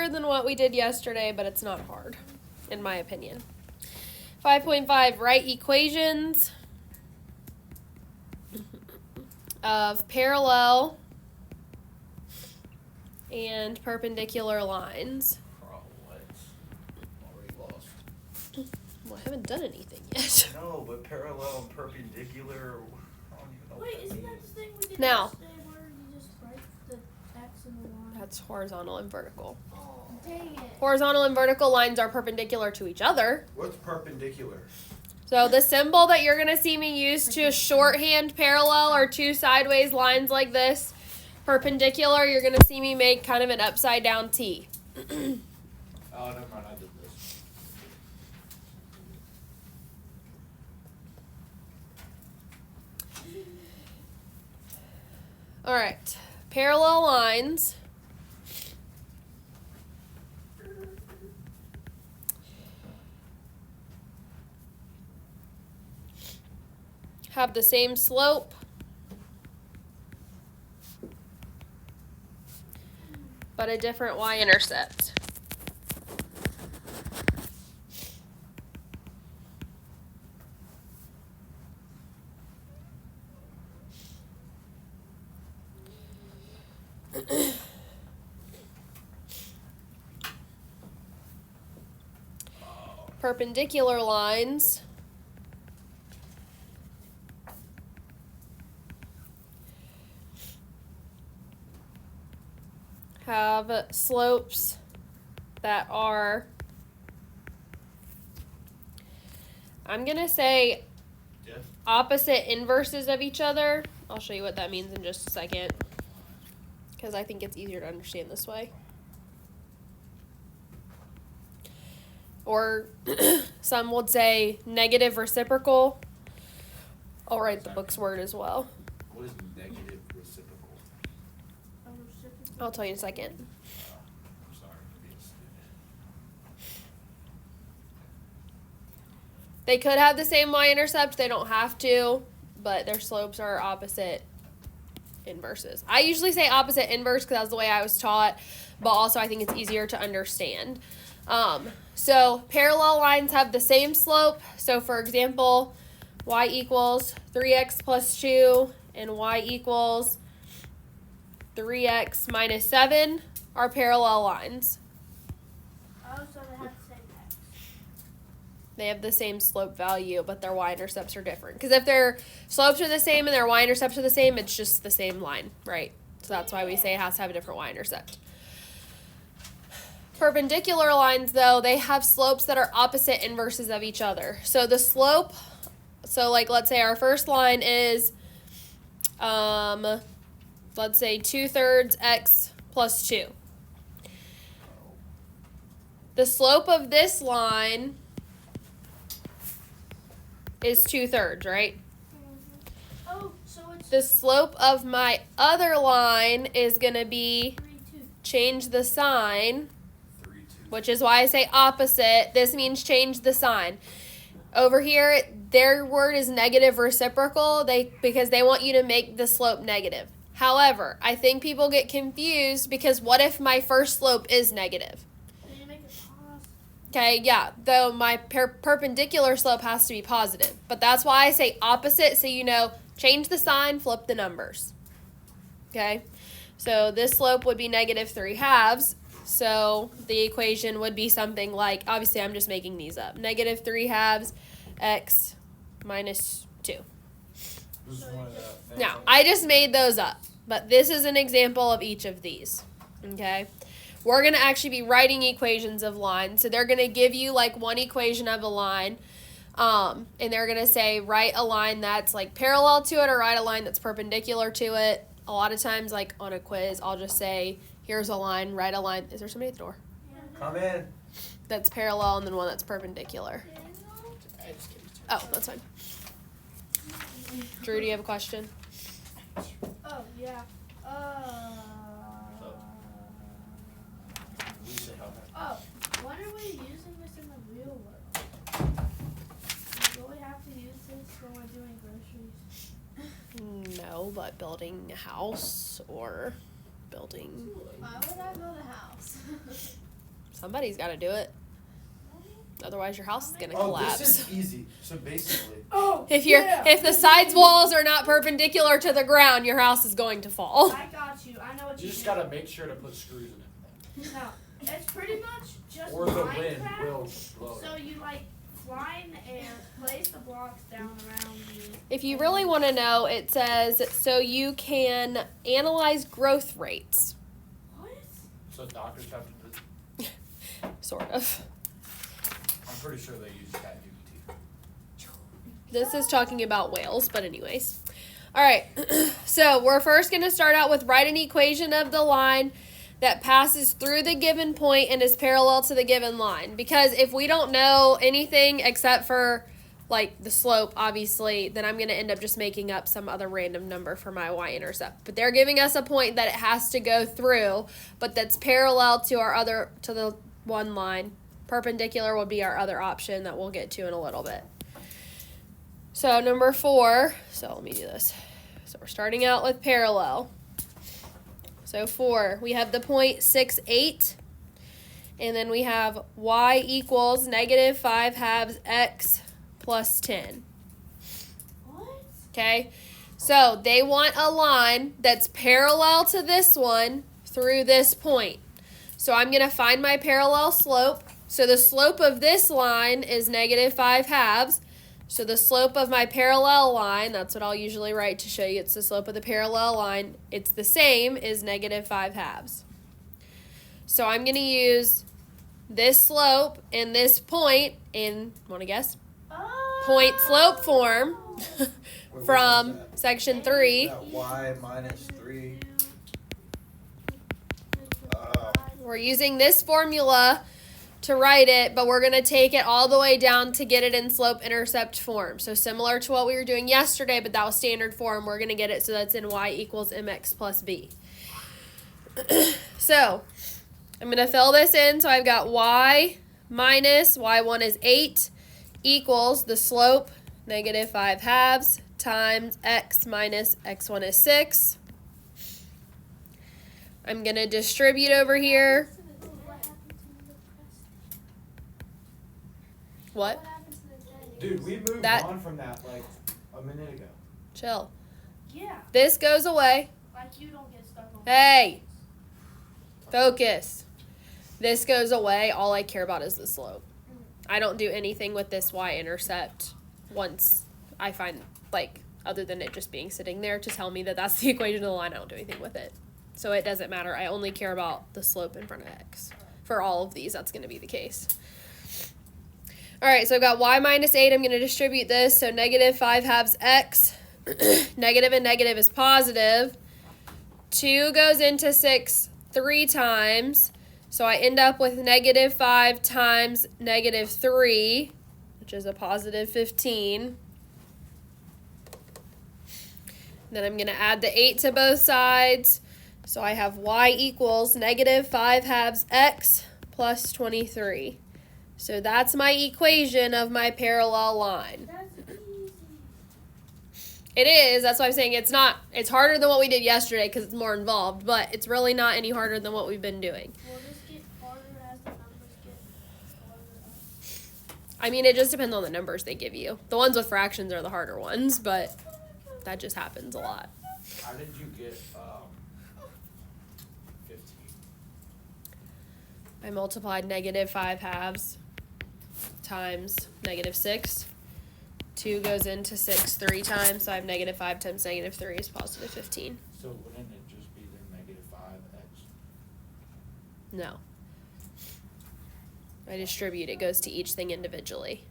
easier than what we did yesterday, but it's not hard, in my opinion. 5.5, write equations of parallel and perpendicular lines. Already lost. Well, I haven't done anything yet. No, but parallel and perpendicular, I don't even know. Wait, isn't that the thing we did Now. yesterday where you just write the X and the Y? That's horizontal and vertical. Oh, dang it. Horizontal and vertical lines are perpendicular to each other. What's perpendicular? So the symbol that you're going to see me use to shorthand parallel are two sideways lines like this. Perpendicular, you're going to see me make kind of an upside down T. Oh, never mind, I did this. All right, parallel lines have the same slope but a different y-intercept. Perpendicular lines have slopes that are, I'm going to say, opposite inverses of each other. I'll show you what that means in just a second, because I think it's easier to understand this way. Or some would say negative reciprocal. I'll write the book's word as well. What is negative reciprocal? I'll tell you in a second. I'm sorry for being stupid. They could have the same y-intercept. They don't have to, but their slopes are opposite inverses. I usually say opposite inverse because that's the way I was taught, but also I think it's easier to understand. So parallel lines have the same slope. So for example, y equals 3x plus 2 and y equals 3x minus 7 are parallel lines. Oh, so they have the same X. They have the same slope value, but their y-intercepts are different. Because if their slopes are the same and their y-intercepts are the same, it's just the same line, right? So that's why we say it has to have a different y-intercept. Perpendicular lines, though, they have slopes that are opposite inverses of each other. So the slope, so like let's say our first line is, let's say 2/3 x plus 2. The slope of this line is 2/3, right? Oh, so it's The slope of my other line is going to be 3, 2. change the sign, 3, 2. which is why I say opposite. This means change the sign. Over here, their word is negative reciprocal because they want you to make the slope negative. However, I think people get confused because what if my first slope is negative? Then you make it positive. Okay, yeah, though my perpendicular slope has to be positive. But that's why I say opposite, so you know, change the sign, flip the numbers. Okay, so this slope would be negative 3/2. So the equation would be something like, obviously I'm just making these up, negative 3/2 x minus 2. This is one of the Now, I just made those up, but this is an example of each of these, okay? We're going to actually be writing equations of lines. So they're going to give you like one equation of a line, and they're going to say write a line that's like parallel to it or write a line that's perpendicular to it. A lot of times, like on a quiz, I'll just say, here's a line, write a line. Is there somebody at the door? Come in. That's parallel and then one that's perpendicular. Oh, that's fine. Drew, do you have a question? Oh, yeah. Lisa, how about Oh, when are we using this in the real world? Will we have to use this when we're doing groceries? No, but building a house or building. Why would I build a house? Somebody's got to do it. Otherwise, your house is going to Oh, collapse. this is easy. So basically, If the sides walls are not perpendicular to the ground, your house is going to fall. I got you. I know what You you just do. gotta make sure to put screws in it. No, it's pretty much just Or the wind Minecraft. will blow So it. you like fly in the air, place the blocks down around you. If you really want to know, it says so you can analyze growth rates. What? So doctors have to do. Sort of. I'm pretty sure they use ChatGPT. This is talking about whales, but anyways. All right, so we're first going to start out with write an equation of the line that passes through the given point and is parallel to the given line. Because if we don't know anything except for like the slope, obviously, then I'm going to end up just making up some other random number for my y-intercept. But they're giving us a point that it has to go through, but that's parallel to to the one line. Perpendicular would be our other option that we'll get to in a little bit. So number 4, so let me do this. So we're starting out with parallel. So 4, we have the point 6, 8. And then we have y equals negative 5 halves x plus 10. What? Okay? So they want a line that's parallel to this one through this point. So I'm going to find my parallel slope. So the slope of this line is negative 5 halves. So the slope of my parallel line, that's what I'll usually write to show you it's the slope of the parallel line, it's the same as negative 5 halves. So I'm going to use this slope and this point in, want to guess? Point slope form from section 3. that y minus 3. We're using this formula to write it, but we're going to take it all the way down to get it in slope-intercept form. So similar to what we were doing yesterday, but that was standard form. We're going to get it so that's in y equals mx plus b. So I'm going to fill this in. So I've got y minus y1 is 8 equals the slope, negative 5 halves, times x minus x1 is 6. I'm going to distribute over here. What? Dude, we moved That- on from that like a minute ago. Chill. Yeah, This goes away. like you don't get stuck on. Hey! Focus. This goes away. All I care about is the slope. I don't do anything with this y-intercept once I find, like, other than it just being sitting there to tell me that that's the equation of the line, I don't do anything with it. So it doesn't matter. I only care about the slope in front of x. For all of these, that's going to be the case. All right, so I've got y minus 8. I'm going to distribute this. So negative 5 halves x. Negative and negative is positive. 2 goes into 6 3 times. So I end up with negative 5 times negative 3, which is a positive 15. Then I'm going to add the 8 to both sides. So I have y equals negative 5 halves x plus 23. So that's my equation of my parallel line. That's easy. It is. That's why I'm saying it's not. It's harder than what we did yesterday because it's more involved, but it's really not any harder than what we've been doing. Will this get harder as the numbers get harder? I mean, it just depends on the numbers they give you. The ones with fractions are the harder ones, but that just happens a lot. How did you get 15? I multiplied negative 5 halves times negative 6. 2 goes into 6 3 times, so I have negative 5 times negative 3 is positive 15. So wouldn't it just be the negative 5x? No. I distribute. It goes to each thing individually.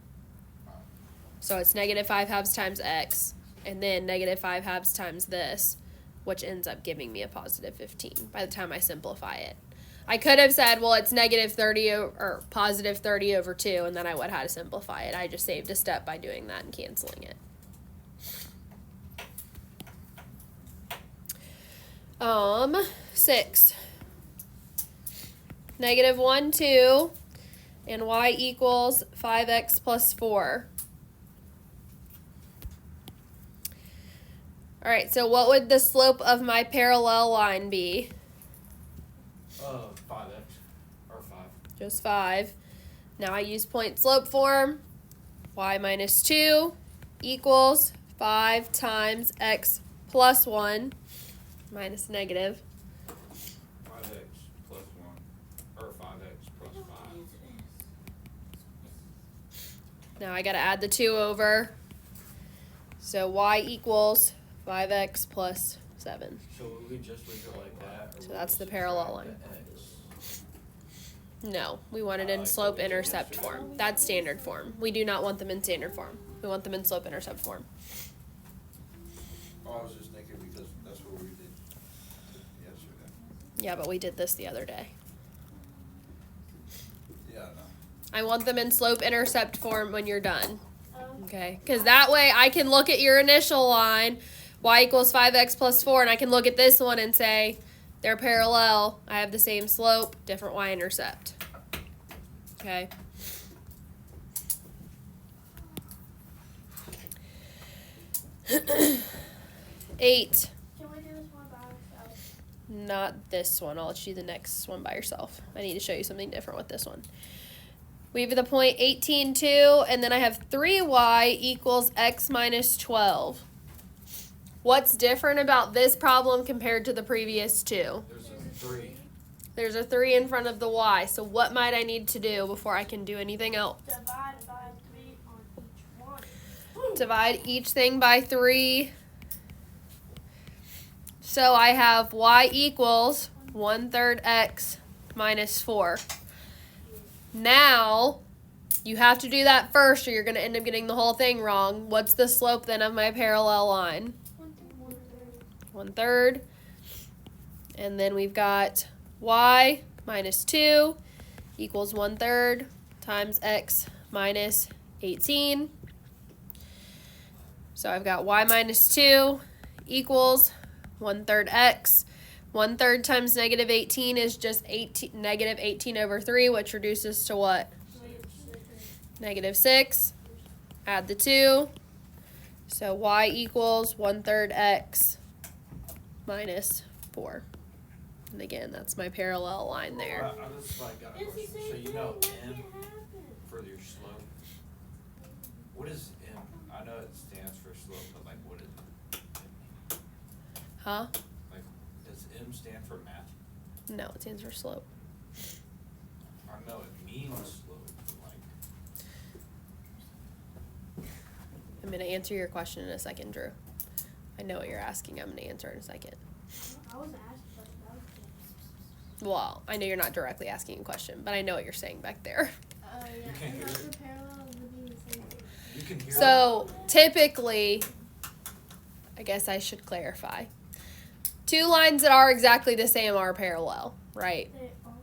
So it's negative 5 halves times x, and then negative 5 halves times this, which ends up giving me a positive 15 by the time I simplify it. I could have said, well, it's negative 30 or positive 30 over 2, and then I would have had to simplify it. I just saved a step by doing that and canceling it. 6. Negative 1, 2, and y equals 5x plus 4. All right, so what would the slope of my parallel line be? 5x or 5. just 5. Now I use point slope form. Y minus 2 equals 5 times x plus 1 minus negative. 5x plus 1, or 5x plus 5. Now I gotta add the 2 over. So y equals 5x plus 7. So would we just leave it like that? Or So would that's we the parallel subtract line. the x? No, we want it in Like slope what we did intercept yesterday. form. That's standard form. We do not want them in standard form. We want them in slope intercept form. Oh, I was just thinking because that's what we did yesterday. Yeah, but we did this the other day. Yeah, no. I want them in slope intercept form when you're done. Oh. Okay? Because that way I can look at your initial line, y equals 5x plus 4, and I can look at this one and say they're parallel. I have the same slope, different y-intercept. Okay? Eight. Can we do this one by ourselves? Not this one. I'll let you do the next one by yourself. I need to show you something different with this one. We have the point 18, 2, and then I have 3y equals x minus 12. What's different about this problem compared to the previous two? There's a 3. There's a 3 in front of the y, so what might I need to do before I can do anything else? Divide by 3 on each one. Divide each thing by 3. So I have y equals 1/3 x minus 4. Now, you have to do that first or you're going to end up getting the whole thing wrong. What's the slope then of my parallel line? 1/3. And then we've got y minus 2 equals 1/3 times x minus 18. So I've got y minus 2 equals 1/3 x. 1/3 times negative 18 is just negative 18 over 3, which reduces to what? Negative 6. Add the 2. So y equals 1/3 x minus 4. And again, that's my parallel line there. I just like got a It's the question. same So you thing. know What can m happen? for your slope. What is m? I know it stands for slope, but like what is it? Huh? Like does m stand for math? No, it stands for slope. I know it means slope, but like I'm going to answer your question in a second, Drew. I know what you're asking. I'm going to answer in a second. I wasn't asking questions. I was kidding. Well, I know you're not directly asking a question, but I know what you're saying back there. Yeah. can't And hear those it. are parallel would be the same thing. you can hear So typically, I guess I should clarify. Two lines that are exactly the same are parallel, right? They are?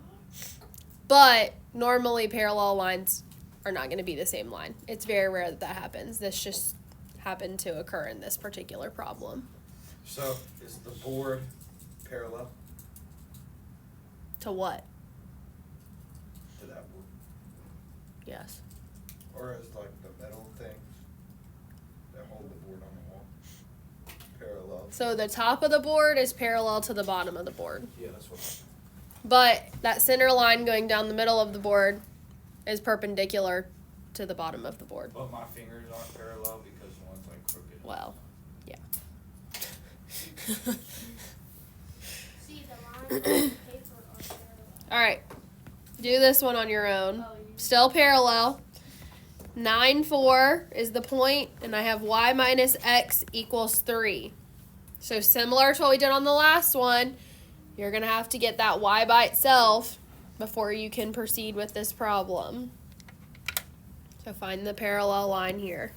But normally parallel lines are not going to be the same line. It's very rare that that happens. This just happened to occur in this particular problem. So is the board parallel To what? to that board? Yes. Or is like the metal things that hold the board on the wall parallel? So the top of the board is parallel to the bottom of the board. Yeah, that's what. But that center line going down the middle of the board is perpendicular to the bottom of the board. But my fingers aren't parallel because one's like crooked. Well, yeah. See, the lines on the paper are parallel. All right. Do this one on your own. Oh, you Still parallel. 9, 4 is the point, and I have y minus x equals 3. So similar to what we did on the last one, you're going to have to get that y by itself before you can proceed with this problem. So find the parallel line here.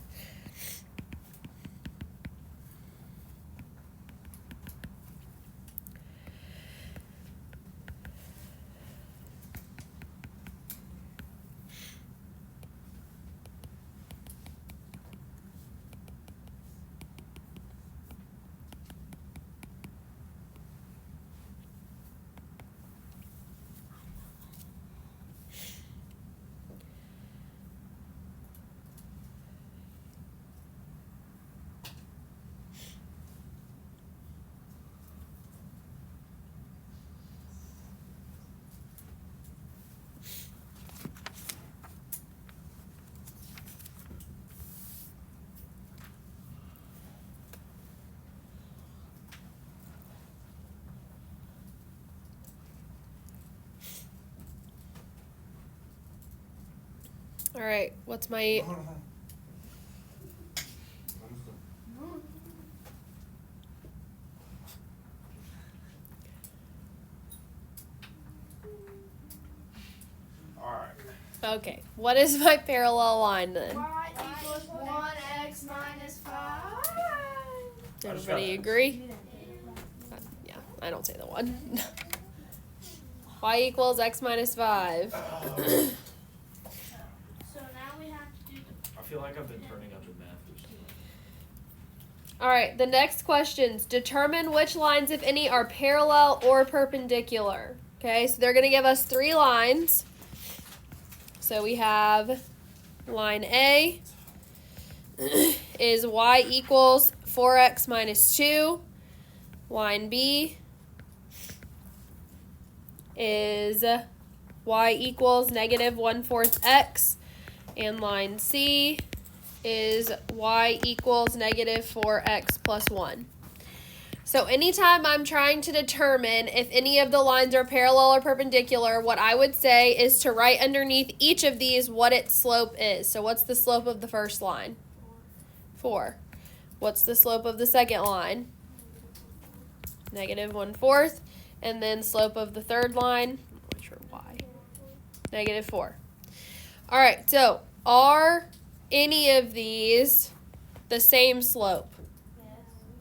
All right, what's my... Alright. Okay, what is my parallel line then? Y equals 1x minus 5. Everybody agree? Yeah, I don't say the one. Y equals x minus 5. So now we have to do I feel like I've been turning up in math this year. All right, the next questions. Determine which lines, if any, are parallel or perpendicular. Okay, so they're going to give us 3 lines. So we have line A is y equals 4x minus 2. Line B is y equals negative 1/4 x. And line C is y equals negative 4x plus 1. So anytime I'm trying to determine if any of the lines are parallel or perpendicular, what I would say is to write underneath each of these what its slope is. So what's the slope of the first line? 4. What's the slope of the second line? Negative 1/4. And then slope of the third line, I'm not sure why. Negative 4. All right, so are any of these the same slope? Yes.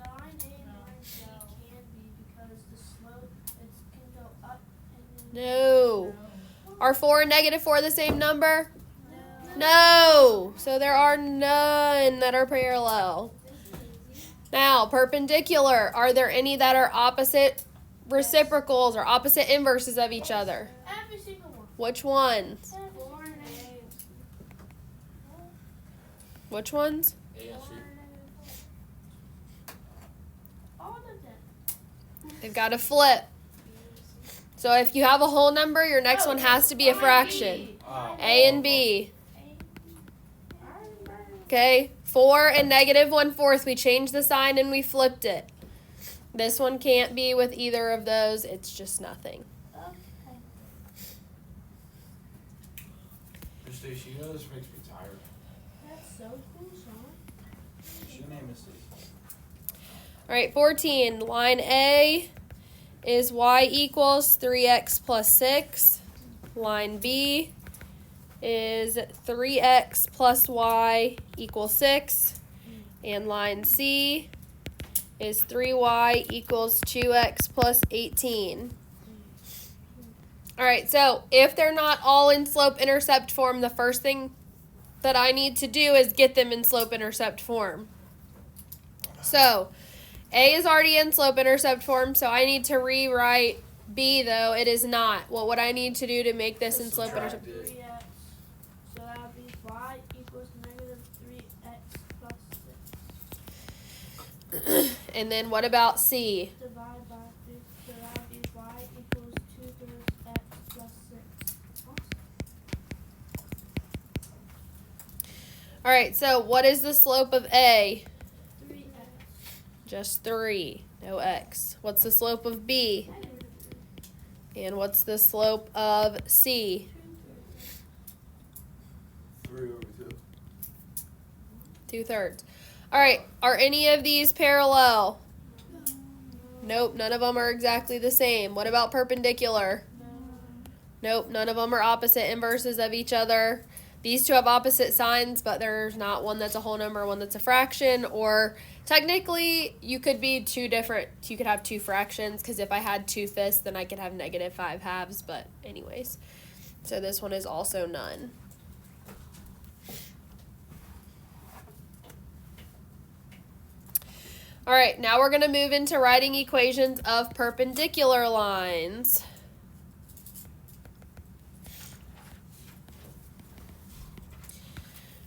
Line A and line C can be because the slope can go up and then No. Are 4 and negative 4 the same number? no. No. So there are none that are parallel. Now, perpendicular. Are there any that are opposite reciprocals or opposite inverses of each other? Every single one. Which ones? 4 and A. Which ones? A and C. All of them. They've got to flip. So if you have a whole number, your next one has to be a fraction. A and B. Okay, 4 and negative 1/4. We changed the sign and we flipped it. This one can't be with either of those. It's just nothing. Okay. Miss Stacy, you know this makes me tired. That's so cool, Sean. What's your name, Miss Stacy? All right, 14. Line A is y equals 3x plus 6. Line B is 3x plus y equals 6. And line C is 3y equals 2x plus 18. All right, so if they're not all in slope-intercept form, the first thing that I need to do is get them in slope-intercept form. So A is already in slope-intercept form, so I need to rewrite B, though it is not. What would I need to do to make this in slope-intercept? 3x. So that would be y equals negative 3x plus 6. And then what about C? Divide by 3. So that would be y equals 2/3 x plus 6. All right, so what is the slope of A? 3x. Just 3, no x. What's the slope of B? And what's the slope of C? 3 over 2. 2/3. All right, are any of these parallel? Nope, none of them are exactly the same. What about perpendicular? Nope, none of them are opposite inverses of each other. These two have opposite signs, but there's not one that's a whole number, one that's a fraction, or technically you could be two different, you could have two fractions, because if I had 2/5, then I could have negative 5/2, but anyways. So this one is also none. All right, now we're going to move into writing equations of perpendicular lines.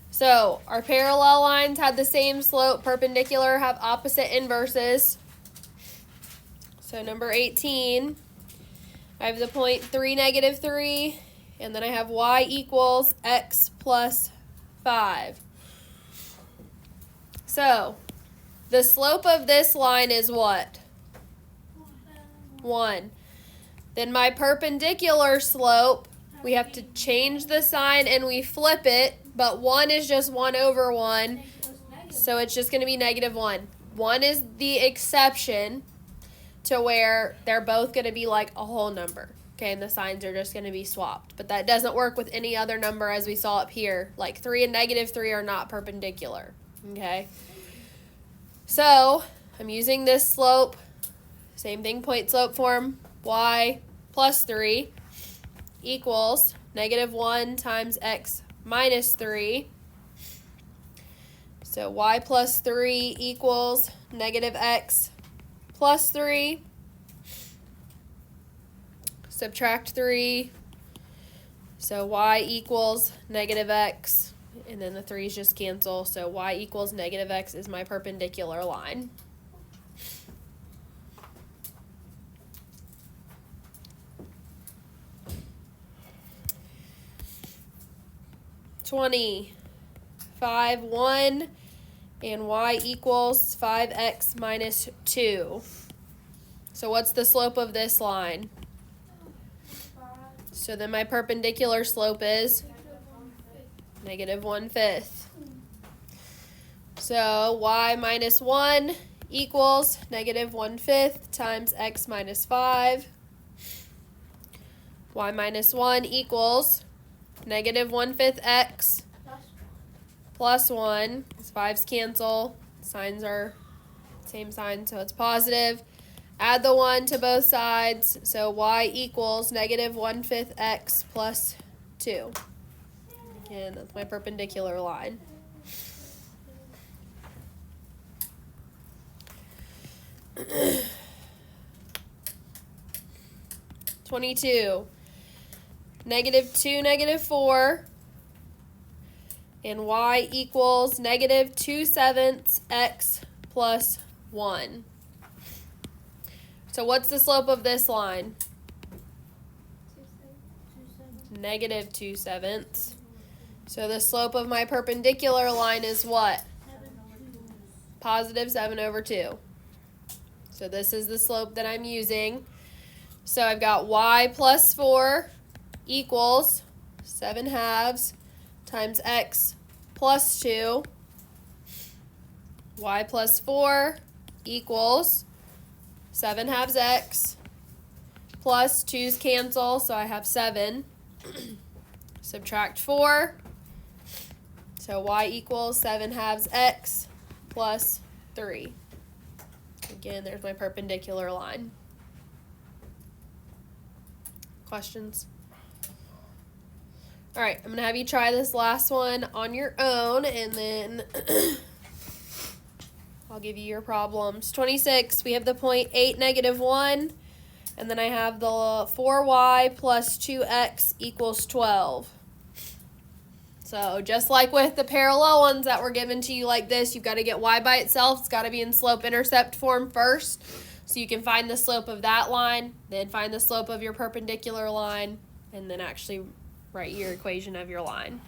So our parallel lines have the same slope, perpendicular have opposite inverses. So number 18, I have the point 3, negative 3, and then I have y equals x plus 5. So the slope of this line is what? 1. Then my perpendicular slope we have to change the sign and we flip it, but 1 is just 1 over 1, so it's just going to be -1. 1 is the exception to where they're both going to be like a whole number, okay, and the signs are just going to be swapped. But that doesn't work with any other number, as we saw up here. Like 3 and -3 are not perpendicular, okay? So I'm using this slope, same thing, point slope form, y plus 3 equals -1 times x minus 3. So y plus 3 equals -x plus 3. Subtract 3. So y equals -x. And then the 3's just cancel. So y equals -x is my perpendicular line. $20, 5, 1, and y equals 5x minus 2. So what's the slope of this line? So then my perpendicular slope is -1/5. So y minus 1 equals -1/5 times x minus 5. Y minus 1 equals -1/5 x plus 1. These 5's cancel. Signs are same sign, so it's positive. Add the 1 to both sides, so y equals -1/5 x plus 2. Again, that's my perpendicular line. $22, -2, -4, and y equals -2/7 x plus 1. So what's the slope of this line? -2/7. So the slope of my perpendicular line is what? Positive 7 over 2. So this is the slope that I'm using. So I've got y plus 4 equals 7/2 times x plus 2. Y plus 4 equals 7/2 x plus 2's cancel, so I have 7. Subtract 4. So y equals 7/2 x plus 3. Again, there's my perpendicular line. Questions? All right, I'm going to have you try this last one on your own, and then I'll give you your problems. 26, we have the point 8, -1, and then I have the 4y plus 2x equals 12. So just like with the parallel ones that were given to you like this, you've got to get y by itself. It's got to be in slope-intercept form first, so you can find the slope of that line, then find the slope of your perpendicular line, and then actually write your equation of your line.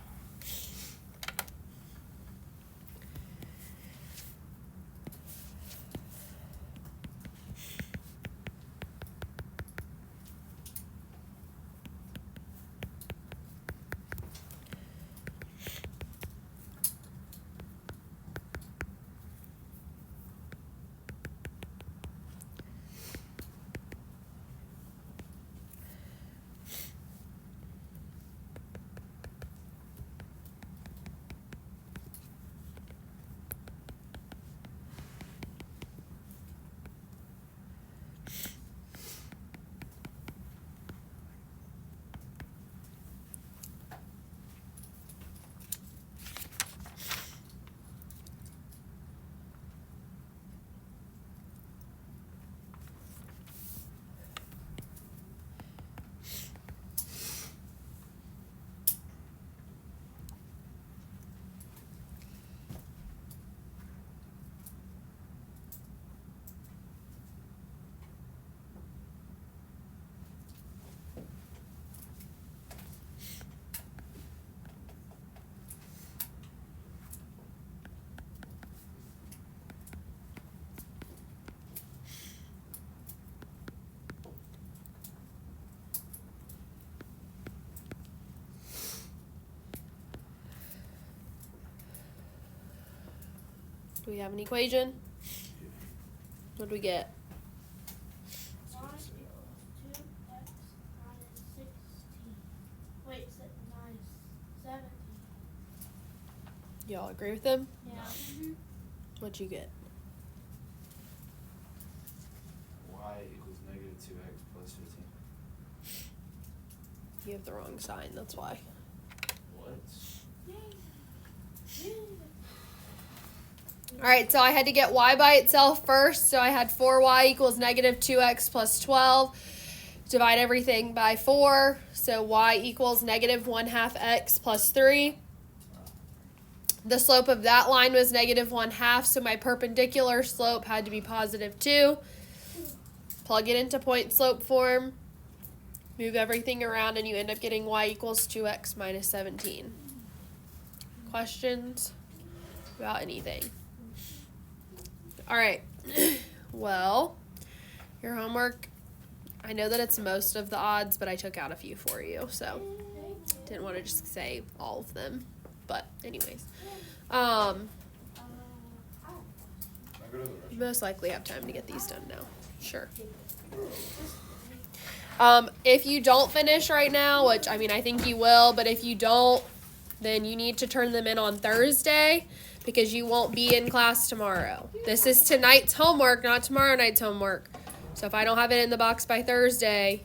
Do we have an equation? What do we get? Y equals 2x minus 16. Wait, minus 17. Y'all agree with them? Yeah. What'd you get? Y equals negative 2x plus 15. You have the wrong sign, that's why. What? Alright, so I had to get y by itself first. So I had 4y equals negative 2x plus 12. Divide everything by 4. So y equals negative 1/2 x plus 3. The slope of that line was negative 1/2, so my perpendicular slope had to be positive 2. Plug it into point slope form. Move everything around and you end up getting y equals 2x minus 17. Questions about anything? All right. Well, your homework, I know that it's most of the odds, but I took out a few for you, so didn't want to just say all of them. But anyways, Can I go to the you restroom? most likely have time to get these done now. Sure. If you don't finish right now, which I mean I think you will, but if you don't, then you need to turn them in on Thursday because you won't be in class tomorrow. This is tonight's homework, not tomorrow night's homework. So if I don't have it in the box by Thursday,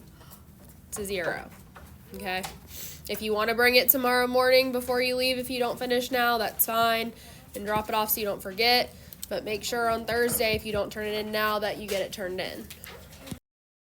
it's a 0. Okay? If you want to bring it tomorrow morning before you leave, if you don't finish now, that's fine. And drop it off so you don't forget. But make sure on Thursday, if you don't turn it in now, that you get it turned in.